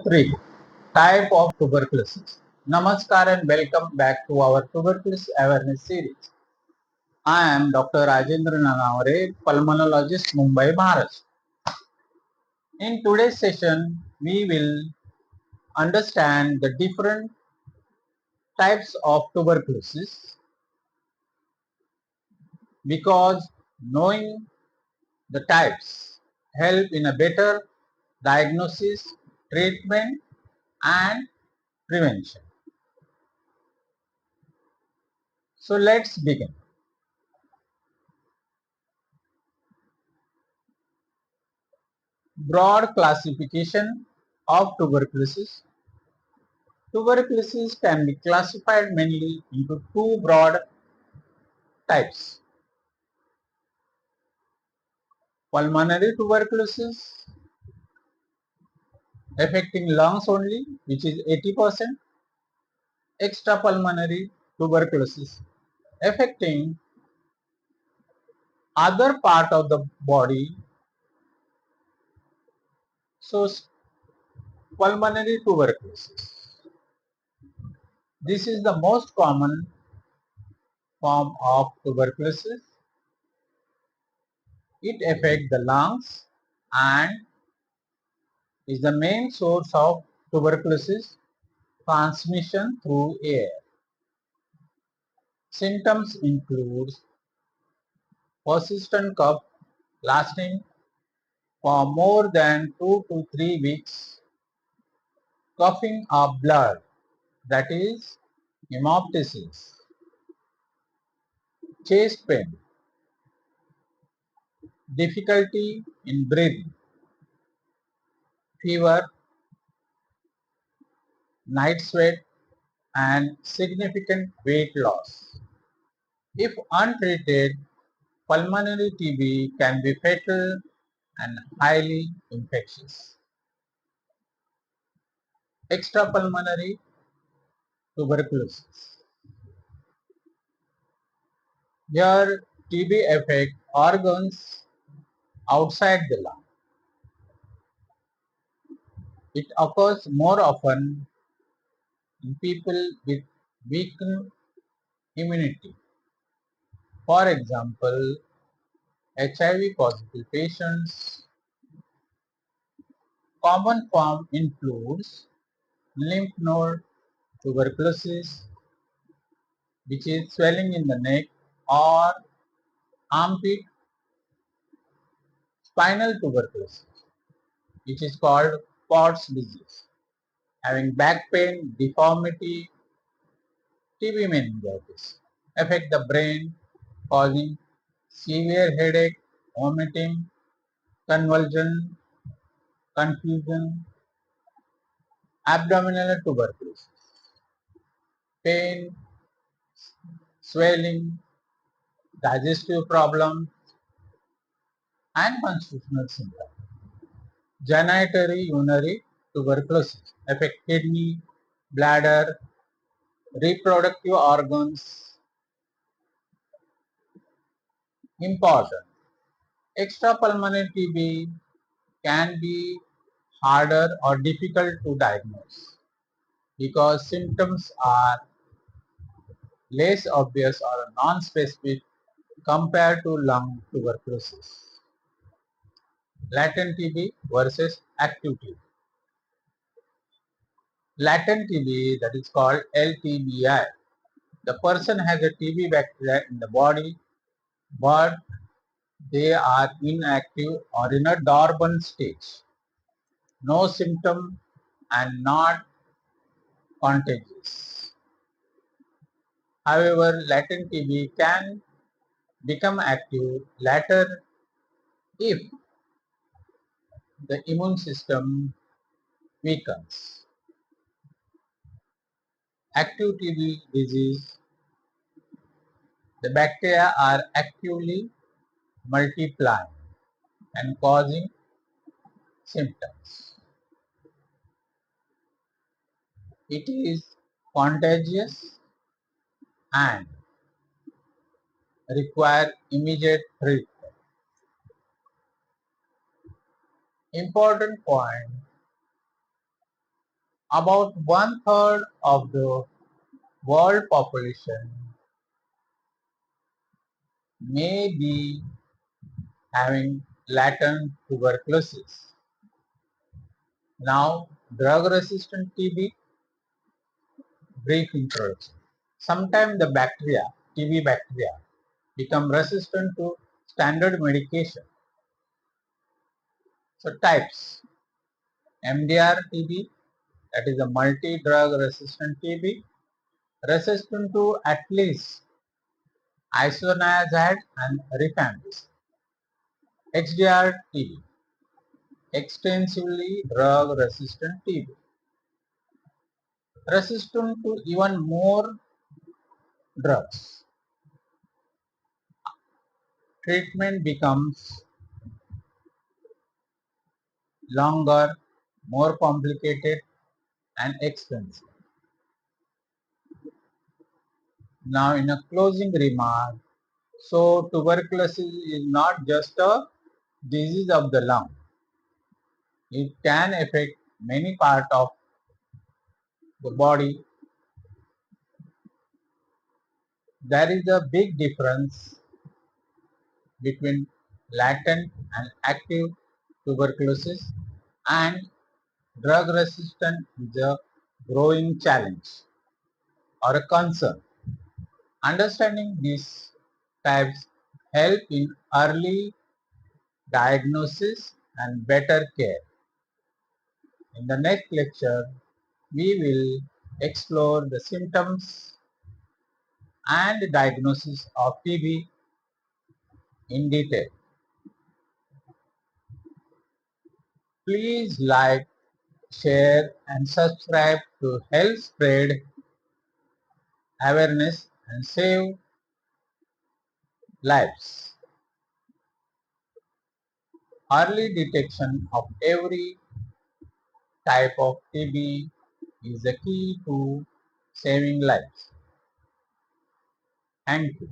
3. Type of tuberculosis. Namaskar and welcome back to our tuberculosis awareness series. I am Dr. Rajendra Nanavare, pulmonologist, Mumbai, Maharashtra. In today's session, we will understand the different types of tuberculosis because knowing the types help in a better diagnosis, treatment and prevention. So let's begin. Broad classification of tuberculosis. Tuberculosis can be classified mainly into two broad types. Pulmonary tuberculosis affecting lungs only, which is 80%. Extrapulmonary tuberculosis affecting other part of the body. So pulmonary tuberculosis. This is the most common form of tuberculosis. It affects the lungs and is the main source of tuberculosis transmission through air. Symptoms include persistent cough lasting for more than 2 to 3 weeks, coughing up blood, that is hemoptysis, chest pain, difficulty in breathing, fever, night sweat, and significant weight loss. If untreated, pulmonary TB can be fatal and highly infectious. Extrapulmonary tuberculosis. Here TB affects organs outside the lung. It occurs more often in people with weakened immunity. For example, HIV positive patients. Common form includes lymph node tuberculosis, which is swelling in the neck or armpit, spinal tuberculosis, which is called Pott's disease, having back pain, deformity, TB meningitis, affect the brain, causing severe headache, vomiting, convulsion, confusion, abdominal tuberculosis, pain, swelling, digestive problems, and constitutional symptoms. Genitourinary urinary tuberculosis affect kidney, bladder, reproductive organs. Important. Extrapulmonary TB can be harder or difficult to diagnose because symptoms are less obvious or non-specific compared to lung tuberculosis. Latent TB versus active TB. Latent TB, that is called LTBI. The person has a TB bacteria in the body, but they are inactive or in a dormant stage. No symptom and not contagious. However, latent TB can become active later if the immune system weakens. Active TB disease, the bacteria are actively multiplying and causing symptoms. It is contagious and require immediate treatment. Important point, About one third of the world population may be having latent tuberculosis. Now, drug-resistant TB, brief introduction. Sometimes the bacteria, TB bacteria, become resistant to standard medication. So types, MDR TB, that is a multi-drug resistant TB, resistant to at least isoniazid and rifampicin. XDR TB, extensively drug resistant TB, resistant to even more drugs. Treatment becomes longer, more complicated and expensive. Now in a closing remark, so tuberculosis is not just a disease of the lung. It can affect many parts of the body. There is a big difference between latent and active tuberculosis, and drug resistance is a growing challenge or a concern. Understanding these types help in early diagnosis and better care. In the next lecture, we will explore the symptoms and diagnosis of TB in detail. Please like, share and subscribe to help spread awareness and save lives. Early detection of every type of TB is the key to saving lives. Thank you.